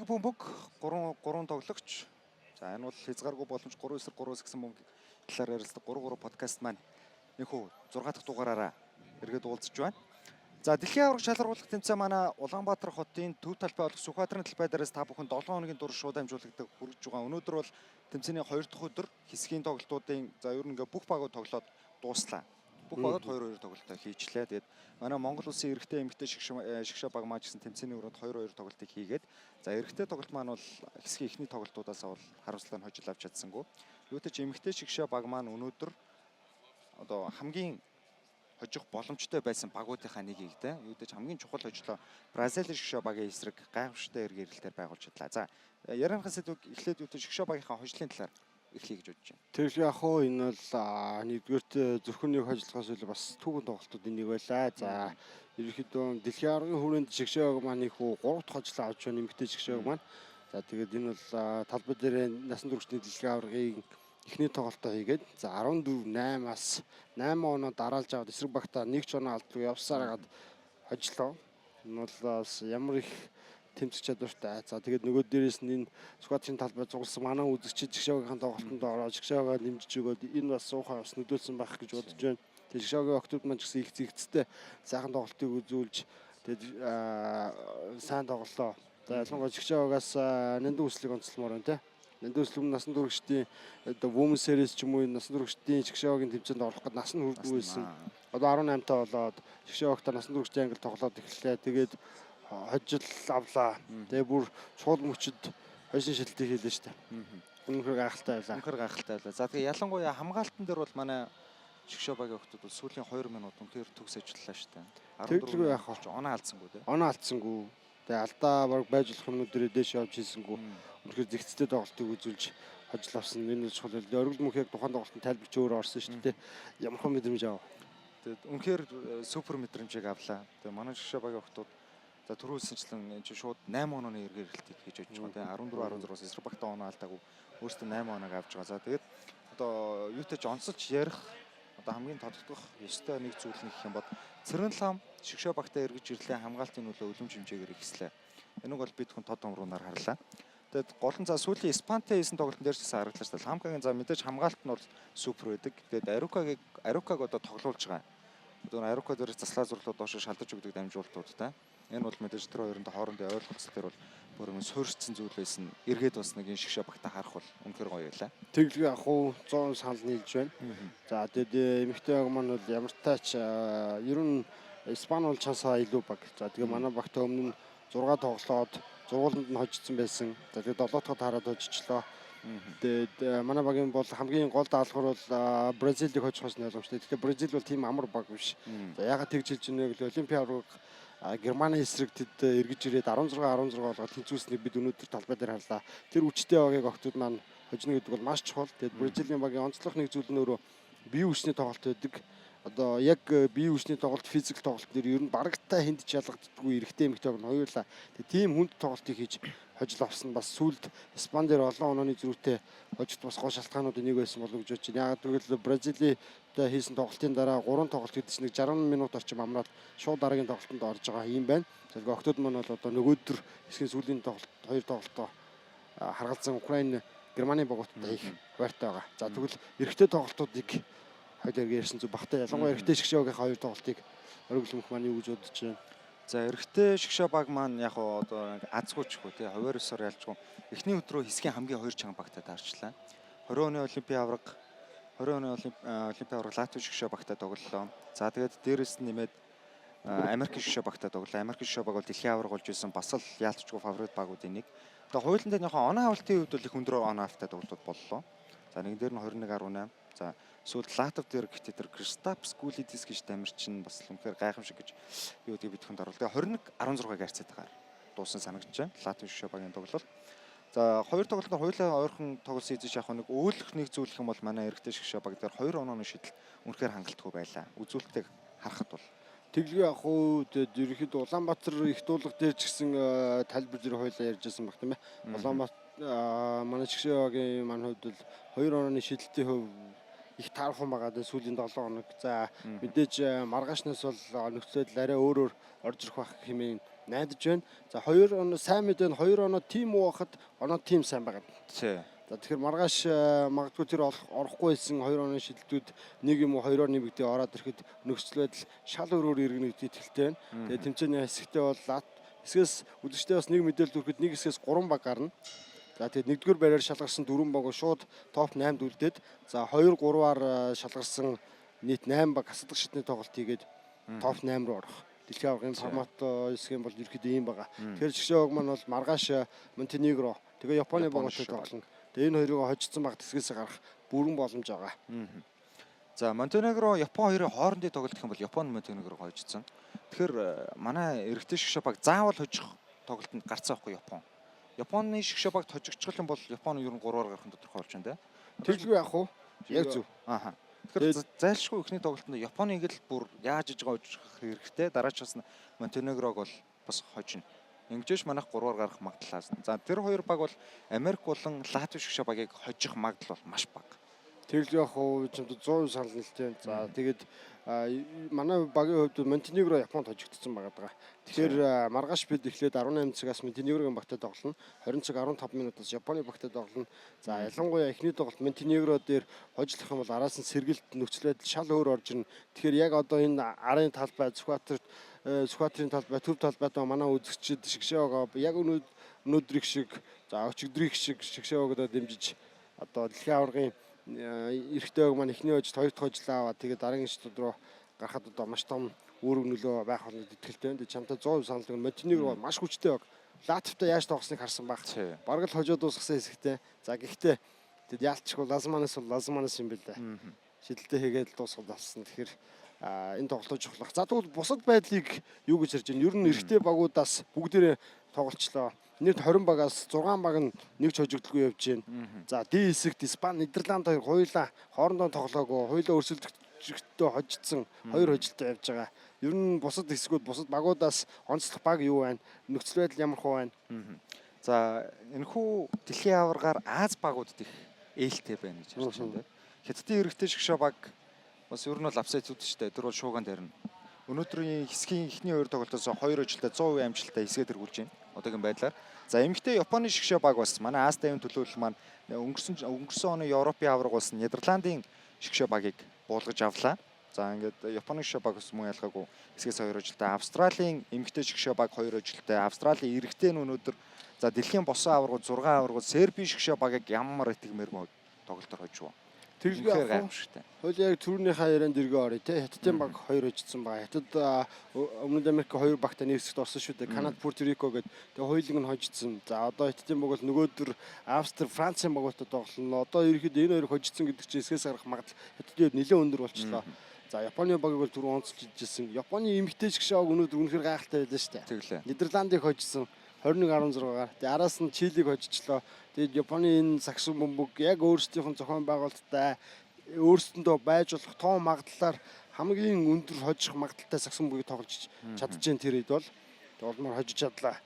бөмбөг 3 тоглогч. За энэ бол хязгааргүй боломж 3-9-3 гэсэн бөмбөг талаар ярилцдаг 3-3 подкаст маань энэхүү 6 дахь дугаараараа эргээд уулзж байна. За дэлхийн аварга шалгаруулах тэмцээн манай Улаанбаатар хотын төв талбай болох Сүхбаатарын талбай дээрээс та бүхэн 7 хоногийн турш шууд амжуулагддаг хүргэж байгаа. Өнөөдөр бол тэмцээний 2 дахь өдөр хэсгийн тоглолтуудын за ер нь ингээ бүх багууд тоглоод дууслаа. Бүх багууд 2-2 тоглолтоо хийчлээ. Тэгээд манай Монгол улсын эрэгтэй эмэгтэй шгшээ баг маань гэсэн тэмцээний өрөөнд 2-2 тоглолтыг хийгээд за эрэгтэй тоглолт маань бол хэсгийн эхний тоглолтуудаас бол харамслал нь хожил авч чадсангүй. Юутай ч эмэгтэй шгшээ баг маань өнөөдөр одоо хамгийн хожих боломжтой байсан багуудынхаа нэг ийгтэй. Юутай ч хамгийн чухал хожлоо Бразил шгшээ багийн эсрэг гайхамшигтай эргээрэлтээр байгуулж чадлаа. За ярианхаа сэдвийг эхлээд юутай шгшээ багийнхаа хожлын талаар эхлэе гэж бодож байна. Тэр яг хоо энэ бол нэгдүгээрт зөвхөн нэг ажиллахаас илүү бас түүхэн тоглолтуудын нэг байлаа. За ерөнхийдөө дэлхийн аваргын хүрээнд шгшээг маань их 3 дахь хожлоо авч байна эмэгтэй шгшээг маань. За тэгээд энэ бол талбай дээр насан туршийн дэлхийн аваргын эхний тоглолтоо хийгээд за 14-8-аас 8 оноо дараалж аваад эсрэг багтаа 1 ч оноо алдгүй явсараад хожлоо. Энэ бол бас ямар их тэмцэх чадвартай. За тэгээд нөгөө дээрээс нь энэ Сүхбаатарын талбай зугалсан манай үзэгчид шгшээгийн тоглолтонд ороод шгшээгээ нэмжиж өгөөд энэ бас суухай бас нөлөөлсөн байх гэж бодож байна. Тэгээд шгшээгийн октод маань ч гэсэн их зэгцтэй сайхан тоглолтыг үзүүлж тэгээд сайн тоглолоо. За ялангуяа шгшээгээс нандин үслийг онцлмоор байна те. Нандин үслэг насан туршидын одоо Women's Series ч юм уу насан туршидын шгшээгийн тэмцээнд орох гээд нас нь хүрдгүй байсан. Одоо 18 таа болоод шгшээгт насан туршидын англи тоглоод эхэллээ. Тэгээд хожил авлаа. Тэгээ бүр шууд мөчөд хойшин шилтийг хийлээ шүү дээ. Үнэхээр гайхалтай байлаа. Үнэхээр гайхалтай байлаа. За тэгээ ялангуяа хамгаалтан дээр бол манай шгшээ багийн охтууд бол сүүлийн 2 минут үнэхээр төгс ажиллалаа шүү дээ. Тэглгүй яах вэ? Оноо алдсангүй тий. Оноо алдсангүй. Тэгээ алдаа баг байж болох юмнууд дээр дээш явж хийсэнгүү. Үнэхээр зэгцтэй тоглолтыг үзүүлж хожил авсан. Энэ чухал байлаа. Оргил мөх яг тухайн тоглолтын тайлбарч өөрөө орсон шүү дээ. Ямархан мэдрэмж аваа. Тэгээд үнэхээр супер мэдрэмжийг авлаа. Тэгээ манай шгшээ багийн охтууд за түрүүлсэнчлэн энэ шууд 8 онооны эргээрэлтийг хийж өгч байгаа. Тэгээ 14-16-аас эсрэг багтаа оноо алдаагүй өөртөө 8 оноог авч байгаа. За тэгээд одоо юутай ч онцолж ярих одоо хамгийн тодтогдох ёстой нэг зүйл нь гэх юм бол цэрэн лам шгшээ багтаа эргэж ирлээ хамгаалтын нөлөө үлэмж хэмжээгээр ихслээ. Энийг бол бид хүн тод томруунаар харлаа. Тэгээд гол нь за сүүлийн Испантэй хийсэн тоглолтын дээр ч гэсэн харууллаа шүү дээ. Ламкагийн за мэдээж хамгаалт нь бол супер байдаг. Тэгээд Арукаг одоо тоглуулж байгаа. Одоо Арука дээр заслаа зурлууд доош шалдаж өгдөг дамжуултуудтай. Энэ бол мэдээж тэр хоёрын хоорондын ойлголцол төр бол бүр юм суурьцсан зүйл байсан. Эргээд бас нэг шгшээ багтаа харах бол үнэхээр гоё байлаа. Тэглгүй яг хуу 100 санал нийлж байна. За тэгээд эмэгтэй баг маань бол ямар тач ер нь Испани бол чансаа илүү баг. За тэгээд манай багтаа өмнө нь 6 тоглоод зургууланд нь хожигдсан байсан. За тэгээд 7 дахь хараад хожичлоо. Тэгээд манай багийн бол хамгийн гол даалгавар бол Бразилийг хожихоос нь ойлгомжтой. Тэгэхээр Бразил бол тийм амар баг биш. За ягаад тэгж хэлж байна вэ гэвэл Олимпийн аварга Германы эсрэг тэд эргэж ирээд 16 болгоод тэнцвүүлснийг бид өнөөдөр талбай дээр харлаа. Тэр үчтэй багийг огтуд маань хожно гэдэг бол маш чухал. Тэгээд Бразилийн багийн онцлог нэг зүйл нь өөрөө бие үсний тоглолт байдаг. Одоо яг бие үсний тоглолт, физик тоглолт нэр ер нь барагтай хүнд ялгагддаггүй эрэгтэй эмэгтэй баг нь хоёулаа. Тэгээд тийм хүнд тоглолтыг хийж хожил авсан бас сүүлд Испани дээр олон онооны зөрүүтэй хожид бас гол шалтгаануудын нэг байсан болов гэж бодож байна. Яг тэгвэл Бразилийн хийсэн тоглолтын дараа 3 тоглолт гэдэг чинь 60 минут орчим амраад шууд дараагийн тоглолтод орж байгаа юм байна. Тэгэхээр октод маань бол одоо нөгөөдөр хэсгийн сүүлийн тоглолт 2 тоглолтоо харгалзан Украин Германы багуудтай их байртай байгаа. За тэгвэл эрэгтэй тоглолтуудыг хоёул эргээрсэн зүг багтаа ялангуяа эрэгтэй шгшээгийн 2 тоглолтыг оргил мөх маань юу гэж бодож байна. За эрэгтэй шгшээ баг маань яг одоо азгүйчгүй тий 29-оор ялжгүй. Эхний өдрөө хэсгийн хамгийн 2 чанга багтаа даарчлаа. 20 оны Олимпийн аварга Латви шгшээ багтаа тоглолоо. За тэгээд дээрэс нь нэмээд Америкийн шгшээ багтаа тоглолоо. Америкийн шгшээ баг бол дэлхийн аварга болж исэн бас л яалтчгүй фаворит багуудын нэг. Одоо хуулийн дээрнийхээ оноо авалтын үед бол их өндөр оноо авалттай тоглолтууд боллоо. За нэг дээр нь 21.18. За сүүлд Латв дээр гэхдээ тэр Кристапс Гулидис гэж тамирчин бас үнэхээр гайхамшиг гэж юу гэдгийг бид хүнд оруулаа. Тэгээ 21-16 гайцаатайгаар дуусан санагдаж байна. Латв шгшээ багийн тоглолт. За хоёр тоглолтоор хоёулаа ойрхон тоглосон эзэж яг нэг өөлөх нэг зүйл юм бол манай эрэгтэй шгшээ баг дээр 2 онооны шидэл үнэхээр хангалтгүй байлаа. Үзүүлэлтийг харахад бол тэглгүй яг хуу ерөнхийдөө Улаанбаатар их дуулга дээр ч гэсэн тайлбар дээр хоёулаа ярьжсэн баг тийм ээ. Улаанбаатар манай шгшээ багийн маань хувьд бол 2 онооны шидэлтийн хувь их таархан байгаа даа сүүлийн 7 хоног. За мэдээж маргаашнаас бол нөхцөл арай өөрөөр орж ирэх байх хэмээн найдаж байна. За 2 оноо сайн мэдээ 2 оноо тим уу хахад оноо тим сайн байгаа. Тий. За тэгэхээр маргааш магадгүй тэр орохгүй байсан 2 оны шидэлтүүд нэг юм уу 2-оор нэмэгдээ ороод ирэхэд нөхцөл байдал шал өөрөөр иргэнэ гэдэгт итгэлтэй байна. Тэгээд тэмцээний хэсэгтээ бол хэсгээс үзэгчдээ бас нэг мэдээлэл өгөхөд нэг хэсгээс 3 баг гарна. За тэгээд нэгдүгээр байраар шалгарсан 4 баг шууд топ 8-д үлдээд за 2-3-аар шалгарсан нийт 8 баг хасдаг шидний тоглолт хийгээд топ 8 руу орох. Дэлхийн аваргын формат хэсгийн бол ерөөхдөө ийм байгаа. Тэгэхээр жигшээ баг маань бол маргааш Монтенегро тэгээ Японы багтай тоглоно. Тэгээ энэ хоёрыг хожигдсон баг хэсгээс гарах бүрэн боломж байгаа. За Монтенегро Япон хоёрын хоорондын тоглолт гэх юм бол Япон Монтенегрог хожигдсон. Тэгэхээр манай эрэгтэй шгшээ баг заавал хожих тоглолтод гарцсан байхгүй Япон. Японы шгшээ багт хожигдчих юм бол Япон ер нь 3-аар гарах нь тодорхой болж байна те. Тэглгүй яах вэ? Яг зөв. Ааха. Тэгэхээр зайлшгүй ихний тоглолтод Японыг л бүр яаж иж байгаа хожих хэрэгтэй. Дараач бас Монтенегрог бол бас хожино. Ингэжээш манайх 3-аар гарах магадлал. За тэр хоёр баг бол Америк болон Латви шгшээ багийг хожих магадлал бол маш бага. Тэглгүй яах вэ? 100% санал нийлтэй. За тэгээд манай багийн хувьд Монтенегро Японд хожигдсон байгаа. Тэгэхээр маргааш бид эхлээд 18 цагаас Монтенегрогийн багтай тоглоно. 20 цаг 15 минутаас Японы багтай тоглоно. За ялангуяа эхний тоглолт Монтенегро дээр хожлох юм бол араас нь сэргэлт нөхцөл байдал шал өөр орж ирнэ. Тэгэхээр яг одоо энэ арын талбай Сүхбаатарын талбай төв талбайд манай үзэгчид шгшээ байгаа яг өнөөдрийг шиг за өчигдрийг шиг шгшээ байгаагаа дэмжиж одоо дэлхийн аваргын эрэгтэй баг маань эхний хожид хоёр дахь хожлаа аваад тэгээд дараагийн шатууд руу гарахад одоо маш том үүрэг нөлөө байх болно итгэлтэй. Тэгээд чамтай 100% санал нэг Монтенегро маш хүчтэй баг. Латвитай яаж тоглосныг харсан баг. Бараг л хожоод дуусгасан хэсэгтэй. За гэхдээ тэгэд яалтчгүй Лазманаас юм билээ. Шидэлтэй хийгээд дуусгал болсон. Тэгэхээр энэ тоглолтоо жохлох. За тэгвэл бусад байдлыг юу гэж харж байна? Ер нь эрэгтэй багуудаас бүгдээрээ тоглолцлоо. Нийт 20 багаас 6 баг нь нэг ч хожигдолгүй явж байна. За D хэсэгт Испани, Нидерланд хоёр хоёулаа хоорондоо тоглоогүй, хоёулаа өрсөлдөгчтэй хожигдсон, хоёр хожигдолтой явж байгаа. Ер нь бусад хэсгүүд, бусад багуудаас онцлог баг юу байна? Нөхцөл байдал ямар хөө байна? За энэхүү дэлхийн аваргаар Аз багуудад их ээлтэй байна гэж харж байна. Хятадын эрэгтэй шгшээ баг бас ер нь бол апсайд зүд шүү дээ. Тэр бол шууган дайрна. Өнөөдрийн хэсгийн эхний хоёр тоглолтоос 2 ажилтаа 100% амжилттай хэсгээ тэргүүлж байна. Одоогийн байдлаар. За эмэгтэй Японы шгшээ баг бас манай Аз тайван төлөөлөл маань өнгөрсөн оны Европын аварга бас Нидерландын шгшээ багийг буулгаж авлаа. За ингээд Японы шгшээ баг бас мөн ялгаагүй хэсгээс 2 ажилтаа. Австралийн эмэгтэй шгшээ баг 2 ажилтаа. Австралийн эрэгтэй нь өнөөдөр за дэлхийн босон аваргууд 6 аваргууд Сербийн шгшээ багийг ямар итгэмээр тоглолтоор хожив. Тэглгүй гайхамшигтай. Хоёул яг түрүүнийхээ ярианд дэргээ орё те. Хятадын баг 2 хожигдсон байгаа. Хятад Өмнөд Америк 2 багтай нэг хэсэгт орсон шүү дээ. Канада, Пуэрто Рико гэдэг. Тэгээ хоёулыг нь хожигдсон. За одоо Хятадын баг бол нөгөөдөр Австри, Францын багуудтай тоглоно. Одоо ерөөхдөө энэ хоёрыг хожигдсон гэдэг чинь хэсгээс гарах магадлал Хятадын нэлээд өндөр болчихлоо. За Японы багийг бол түрүү онцолж ижсэн. Японы эмэгтэй шгшээ өнөөдөр үнэхээр гайхалтай байлаа шүү дээ. Тэглээ. Нидерландыг хожигдсон 21-16-аар. Тэгээ араас нь Чилиг хожичлоо. Тэгээд Японы энэ сагсан бөмбөг яг өөрсдийнх нь зохион байгуулалттай өөрсдөндөө байж болох тоон магадлалаар хамгийн өндөр хожих магадлалтай сагсан бөмбөгийг тоглож чадж जैन тэр хэд бол олмоор хожиж чадлаа.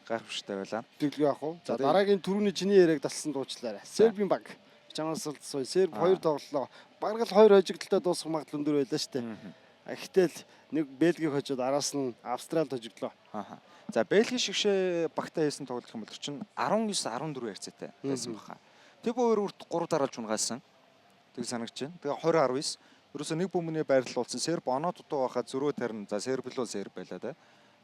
Гайхамшигтай байлаа. Тэглгүй яах вэ? За дараагийн түрүүний чиний яриаг дассан дуучлаарай. Сербийн баг. Чамаас л Серб 2 тоглолоо. Бараг л 2 хожигдолтой дуусах магадлал өндөр байлаа шүү дээ. Гэтэл нэг Бельгийг хожоод араас нь Австралид хожигдлоо. За Бельгийн шгшээ багтаа хийсэн тоглолт юм бол чинь 19-14 ярцаатай байсан баха. Тэг өөр үрт 3 дараалж унгаасан. Тэг санагч байна. Тэгээ 20-19 ерөөсөө нэг бөмбөний байрлал болсон. Серб оноо дутуу байхад зөрөө тарина. За Серб л Серб байлаа те.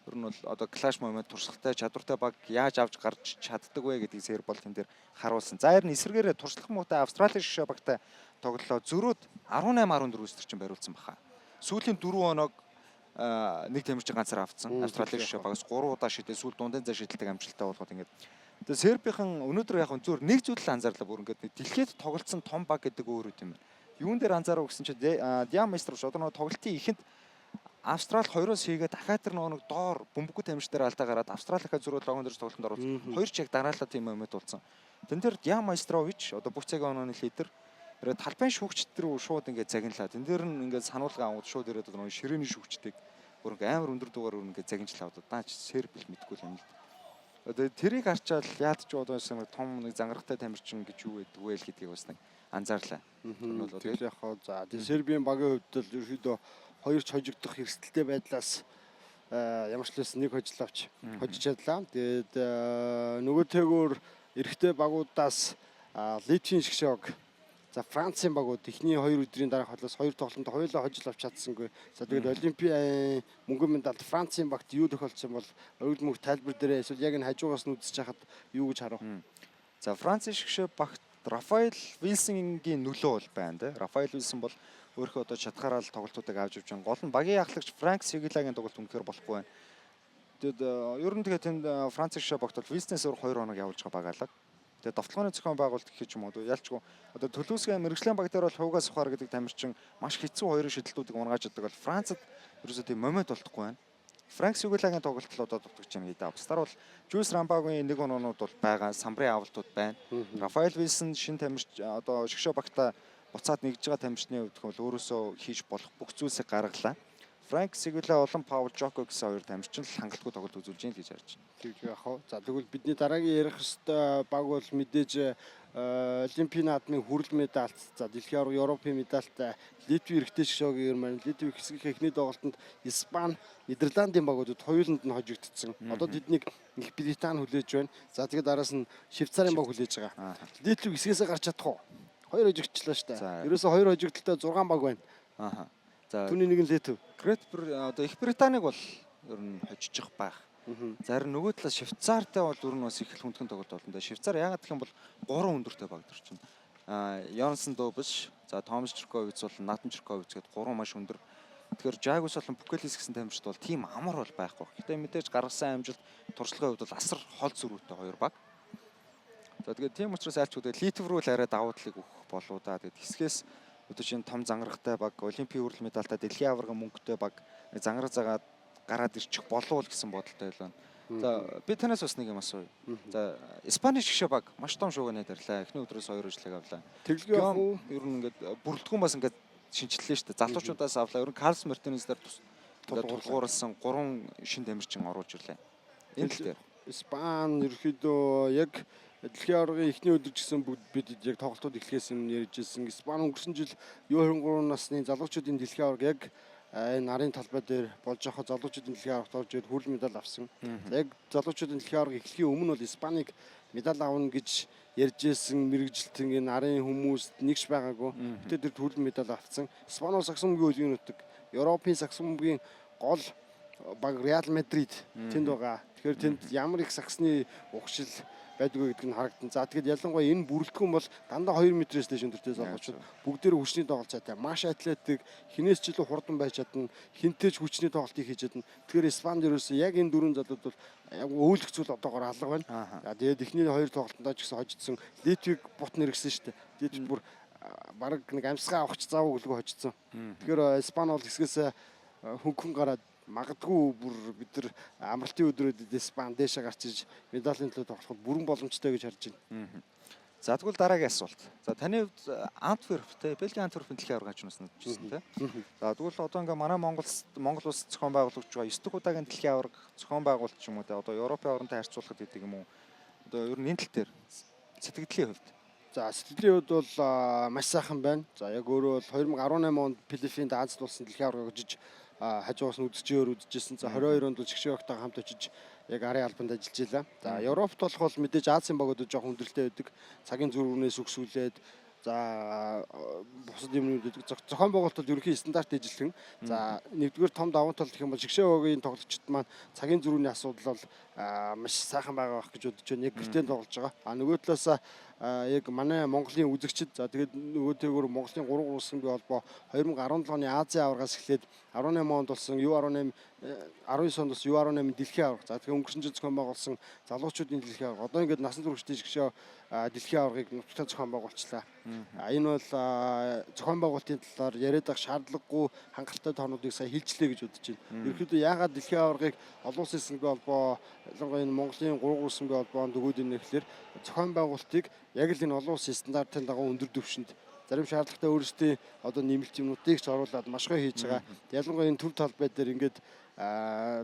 Ер нь бол одоо клаш момент туршлагатай чадвартай баг яаж авч гарч чаддаг вэ гэдгийг Серб бол тэн дээр харуулсан. За харин эсвэргээрээ туршлах муутай Австралийн шгшээ багтай тоглолоо зөрөөд 18-14 өстөр чинь бариулсан баха. Сүүлийн 4 оног нэг тамирчин ганцаар авцсан. Австралийн шгшээ багаас 3 удаа шидээ сүүл дундын зай шидэлтэй амжилттай болгоод ингээд. Тэгээ Сербийн өнөөдөр яг зөвөр нэг зүйл анзаарлаа бүр ингээд дэлхийд тоглолцсон том баг гэдэг өөр үт юм байна. Юун дээр анзаарав гэсэн чинь Диамайстер одоо нөгөө тоглолтын ихэнд Австрал 2-оос хийгээд дахиад тэр нөгөө доор бөмбөггүй тамирч дээр алдаа гараад Австралийнхаа зөрөө логон дээрс тоглолтод оруулсан. Хоёр ч яг дараалал тийм момент болсон. Тэн дээр Диамайстрович одоо бүх цагийн онооны лидер ирээд талбайн шүүгчд рүү шууд ингээд загинлаа. Тэн дээр нь ингээд сануулга аваад шууд ирээд нөгөө ширээний шүүгчдийг бүр ингээд амар өндөр дугаар ингээд загинжлаа аваад даа Серб л мэдгүй л юм л. Одоо тэрийг харчаал яад ч одоо нэг том нэг зангарахтай тамирчин гэж юу гэдэг вэ л гэдгийг бас нэг анзаарлаа. Тэр яг хаа за Сербийн багийн хувьд л ерөөдөө хоёр ч хожигдох эрсдэлтэй байдлаас ямар ч лээс нэг хожлооч хожиж чадлаа. Тэгээд нөгөөтэйгөр эрэгтэй багуудаас Литвийн шгшог за Францын багууд эхний 2 өдрийн дараах хоолоос 2 тоглолтод хоёулаа хожил авч чадсангүй. За тэгээд Олимпийн мөнгөн медаль Францын багт юу тохиолдсон бол өргөл мөнх тайлбар дээрээ эсвэл яг энэ хажуугаас нь үзэж хахад юу гэж харав? За Францын шгшог багт Рафаэл Вилсонгийн нөлөө бол байна те. Рафаэл Вилсон бол өөрөө одоо чадхаараа л тоглолтуудыг авч явж байгаа. Гол нь багийн ахлагч Франк Сигелагийн тоглолт үнэхээр болохгүй байна. Тэгэд ер нь тэгээд тэнд Францын шгшог багт бол Вилснээс өөр 2 хоног явуулж байгаа багаалаг. Тэгээд довтлооны зохион байгуулалт гэх юм уу ялчгүй одоо Төлөвсгийн мэрэгжлийн баг дээр бол хуугаас ухаар гэдэг тамирчин маш хэцүү хоёрын шийдэлтүүдийг унгааж чаддаг бол Францад ерөөсөө тийм момент болтохгүй байна. Франк Сигелагийн тоглолтод одоо дутагдж байна гэдэг. Австар бол Жюс Рамбагийн нэг оноонууд бол байгаа, самбарын авалтууд байна. Рафаэл Вилсон шин тамирч одоо шгшог багта буцаад нэгж байгаа тамирчны хувьд бол өөрөөсөө хийж болох бүх зүйлсийг гаргалаа. Франк Сигелаг олон Паул Жоко гэсэн хоёр тамирчин л хангалтгүй тоглолт үзүүлж байна гэж харж байна. Тэгж яах вэ? За тэгвэл бидний дараагийн ярих хэвээр баг бол мэдээж Олимпийн наадмын хүрэл медальт за дэлхийн аварга Европын медальтай Литвийн эрэгтэй шгшогийн маань Литвийн хэсгийн эхний тоглолтод Испани, Нидерландын багуудад хоёуланд нь хожигдсон. Одоо тэднийг Их Британи хүлээж байна. За тэгээд араас нь Швейцарын баг хүлээж байгаа. Литв хэсгээс гарч чадах уу? 2 хожигдчихлаа шүү дээ. Ерөөсө 2 хожигдолтой 6 баг байна. За түүний нэг нь Литв. Одоо Их Британиг бол ер нь хожиж байх. За харин нөгөө талаас Швейцартай бол ер нь бас их хүндхэн тоглолт болно. Швейцар яагаад гэх юм бол 3 өндөртэй баг дэр чинь. Йонсон Дубш, за Томас Чирковиц бол Натан Чирковиц гэдэг 3 маш өндөр. Тэгэхээр Жагус болон Букелис гэсэн тамирчид бол тийм амар бол байхгүй. Гэтэ мэдээж гаргасан амжилт туршлагын хувьд бол асар хол зөрүүтэй 2 баг. За тэгээд тийм учраас альч үдээ Литв рүү л арай давуу талыг өгөх болоо да. Тэгээд хэсгээс өдөр чинь том зангарахтай баг, Олимпийн хүрэл медальтай дэлхийн аварга мөнгөтэй баг зангараг загаад гараад ирчих болов уу гэсэн бодолтой байлаа. За би танаас бас нэг юм асууя. За Испани шгшог баг маш том шууганы дарлаа. Эхний өдрөөс 2 жилиг авлаа. Тэглэгээ явах уу? Ер нь ингээд бүрэлдэхүүн бас ингээд шинжиллээ шүү дээ. Залуучуудаас авлаа. Ер нь Карлс Мартинес дээр тулгуурласан 3 шин тамирчин оруулж ирлээ. Энэ л дээр Испани ерөөхдөө яг дэлхийн аваргын эхний өдөр гэсэн бид яг тоглолтууд эхлэхээс өмнө ярьж ирсэн. Испани өнгөрсөн жил U23 насны залуучуудын дэлхийн аварга яг энэ нарын талбай дээр болж байгаа залуучуудын дэлхийн аваргад орж ирээд хүрэл медаль авсан. Яг залуучуудын дэлхийн аварга эхлэхийн өмнө бол Испанийг медаль авна гэж ярьж ирсэн мэрэгжилтэн энэ нарын хүмүүст нэгч байгаагүй. Гэтэ тэр хүрэл медаль авсан. Испани сагсан бөмбөгийн үлгэн нутаг. Европын сагсан бөмбөгийн гол баг Реал Мадрид тэнд байгаа. Тэгэхээр тэнд ямар их сагсны угшил байдгүй гэдэг нь харагдан. За тэгэд ялангуяа энэ бүрэлдэхүүн бол дандаа 2 метрээс дээш өндөртэй залуучууд бүгдээр хүчний тоглолцоотой. Маш атлетик, хинээс ч илүү хурдан байж чадна, хинтээж хүчний тоглолтыг хийж чадна. Тэгэхээр Испанд ерөөсөө яг энэ дөрвөн залууд бол яг өөлөх зүйл одоогоор алга байна. За тэгээд эхний 2 тоглолтонд ч гэсэн хожидсон. Литвиг бут нэргсэн шүү дээ. Литв бүр бараг нэг амьсгаа авахч заав гэлгүй хожидсон. Тэгэхээр Испани бол хэсгээс хөнгөн гараад магадгүй бүр бид нар амралтын өдрүүдэд Испани дэшээ гарч иж медалийн төлөө тоглоход бүрэн боломжтой гэж харж байна. За тэгвэл дараагийн асуулт. За таны хувьд Антверп те Бельгийн Антверпын дэлхийн аварга хажуунаас нэжсэн те. За тэгвэл одоо ингээ манай Монгол улс зохион байгуулагч байгаа 9 дахь удаагийн дэлхийн аварга зохион байгуулалт ч юм уу те одоо Европын орнтой харьцуулахад гэдэг юм уу. Одоо ер нь энэ тал дээр сэтгэлийн хувьд. За сэтгэлийн хувьд бол маш сайхан байна. За яг өөрөө бол 2018 онд Филиппинд Азид улсын дэлхийн аварга гожиж хажуугаас нь үзчихсэн. За 22 онд шгшогтой хамт очиж яг арын албанд ажиллаж илаа. За Европт болох бол мэдээж Азийн багуудад жоохон хүндрэлтэй байдаг. Цагийн зүрхнээс өгсүүлээд за бусад юмнууд зохион байгуулалт бол ерөнхий стандарт ижилхэн. За нэгдүгээр том давуу тал гэх юм бол шгшөөгийн тоглогчид маань цагийн зүрхний асуудал бол маш сайхан байгаа байх гэж бодож байна. Яг гэртээ тоглож байгаа. Нөгөө талаас яг манай Монголын үзэгчид за тэгээд нөгөөтэйгөр Монголын 3 улсын бие холбоо 2017 оны Азийн аваргаас эхлээд 18 онд болсон U18 19 онд болсон U18 дэлхийн аварга. За тэгээд өнгөрсөн жил зохион байгуулсан залуучуудын дэлхийн аварга. Одоо ингээд насан туршидын шгшөө дэлхийн аваргыг нутагтаа зохион байгуулчлаа. Энэ бол зохион байгуулалтын талаар яриад байх шаардлагагүй хангалттай тоонуудыг сая хэлжлээ гэж бодож байна. Ерөнхийдөө яагаад дэлхийн аваргыг олон улсын бие холбоо ялангуяа энэ Монголын 3 улсын бие холбоонд өгөөд ирнэ гэхээр зохион байгуулалтыг яг л энэ олон улсын стандартын дагуу өндөр түвшинд зарим шаардлагатай өөрсдийн одоо нэмэлт юмнуудыг ч оруулаад маш гоё хийж байгаа. Ялангуяа энэ төв талбай дээр ингээд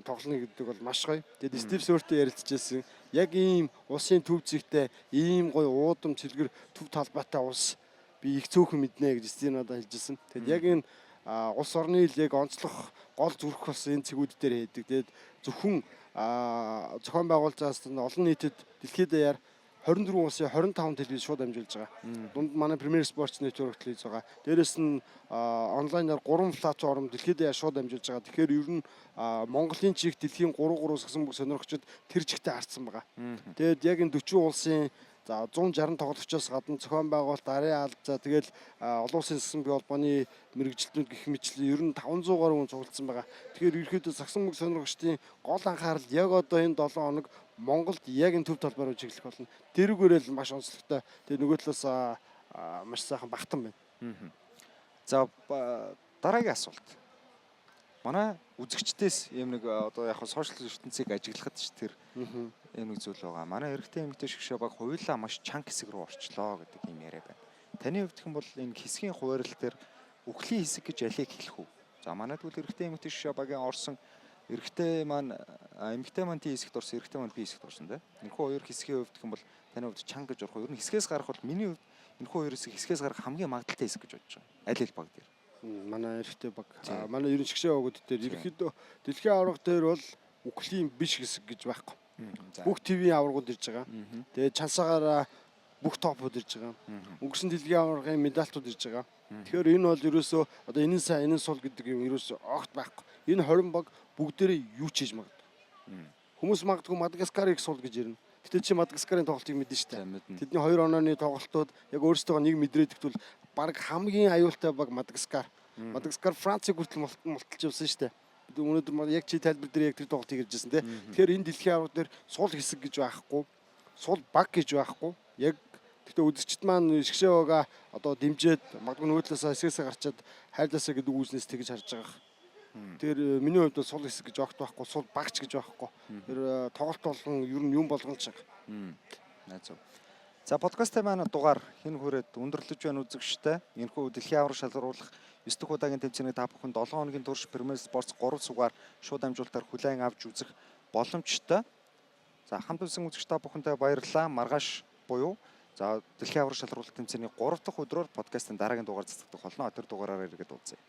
тоглоно гэдэг бол маш гоё. Тэгээд Стив Сөртөө ярилцчихсэн. Яг ийм улсын төв зэгтэй ийм гоё уудам цэлгэр төв талбайтай улс би их цөөхөн мэднэ гэж Стив надад хэлжсэн. Тэгээд яг энэ улс орны яг онцлог гол зүрх бас энэ цэгүүд дээр хийдэг. Тэгээд зөвхөн зохион байгуулалтаас олон нийтэд дэлхийд даяар 24 улсын 25 телевиз шууд амжуулж байгаа. Дунд манай Premier Sports Network телевиз байгаа. Дээрээс нь онлайнаар 3 платформ дэлхийд даяар шууд амжуулж байгаа. Тэгэхээр ер нь Монголын чиг дэлхийн 3-3 гэсэн бүх сонирхчид тэр чигтээ харцсан байгаа. Тэгээд яг энэ 40 улсын 160 тоглогчоос гадна зохион байгуулалт, арын алд, тэгээд олон улсын засгийн бие холбооны мэрэгжилтнүүд гэх мэтлэн ер нь 500 гаруй хүн цуглдсан байгаа. Тэгэхээр ерөөхдөө сагсан мөнгө сонирхогчдын гол анхаарал яг одоо энэ 7 хоног Монголд яг энэ төв талбай руу чиглэх болно. Тэрүүгээрээ л маш онцлогтой. Тэгээд нөгөө талаас маш сайхан багтан байна. За дараагийн асуулт. Манай үзэгчдээс юм нэг одоо яг сошиал ертөнцийг ажиглахад ч тэр юм нэг зүйл байгаа. Манай эрэгтэй эмэгтэй шгшээ баг хуйлаа маш чанга хэсэг рүү орчлоо гэдэг юм яриа байна. Таны хувьд хэм бол энэ хэсгийн хуваарлал дээр үхлийн хэсэг гэж алийг хэлэх үү? За манайд бол эрэгтэй эмэгтэй шгшээ багийн орсон эрэгтэй маань эмэгтэй маань Т хэсэгт орсон, эрэгтэй маань Б хэсэгт орсон тийм. Энэхүү хоёр хэсгийн хувьд хэм бол таны хувьд чанга гэж орох. Ер нь хэсгээс гарах бол миний хувьд энэхүү хоёр хэсгээс гарах хамгийн магадaltaй хэсэг гэж бодож байгаа. Аль баг дээр. Манай эрэгтэй баг. Манай ерөн шгшээ өгöd дээр ерөнхийдөө дэлхийн аварга дээр бол үхлийн биш хэсэг гэж байхгүй. Бүх ТV-ийн аваргууд ирж байгаа. Тэгээд чансаагаараа бүх топууд ирж байгаа. Өнгөрсөн дэлхийн аваргын медальтууд ирж байгаа. Тэгэхээр энэ бол ерөөсөө одоо энэ сайн энэ сул гэдэг юм ерөөсөө огт байхгүй. Энэ 20 баг бүгдээрээ юу ч хийж магадгүй. Хүмүүс магадгүй Мадагаскарыг сул гэж ирнэ. Гэтэл чи Мадагаскарын тоглолтыг мэднэ шүү дээ. Тэдний 2 онооны тоглолтууд яг өөрсдөө нэг мэдрээд тэгвэл баг хамгийн аюултай баг Мадагаскар. Мадагаскар Францыг хүртэл мулталж явсан шүү дээ. Өнөөдөр яг чи тайлбар дээр яг тэр тоглолтыг ярьжсэн тийм. Тэгэхээр энэ дэлхийн аварга дээр сул хэсэг гэж байхгүй, сул баг гэж байхгүй. Яг гэхдээ үзэгчд маань шгшээ байгаа одоо дэмжиж магадгүй нөгөө талаас хэсгээсээ гарчаад хайрлаасаа гэдэг үүснээс тэгж харж байгаа. Тэр миний хувьд бол сул хэсэг гэж огт байхгүй, сул багч гэж байхгүй. Тэр тоглолт болгон ер нь юм болгон ч байгаа. Найзуу. За подкастын маань дугаар хэн хүрээд өндөрлөж байна үзэгчтэй. Энэхүү дэлхийн аварга шалгаруулах 9 дахь удаагийн тэмцээний та бүхэн 7 хоногийн турш Premier Sports 3 сугаар шууд амжуулалтаар хүлээн авч үзэх боломжтой. За хамт үзсэн үзэгч та бүхэндээ баярлалаа. Маргааш буюу за дэлхийн аварга шалгаруулах тэмцээний 3 дахь өдрөөр подкастын дараагийн дугаар цацагдах болно. Тэр дугаараараа иргэд уулзъя.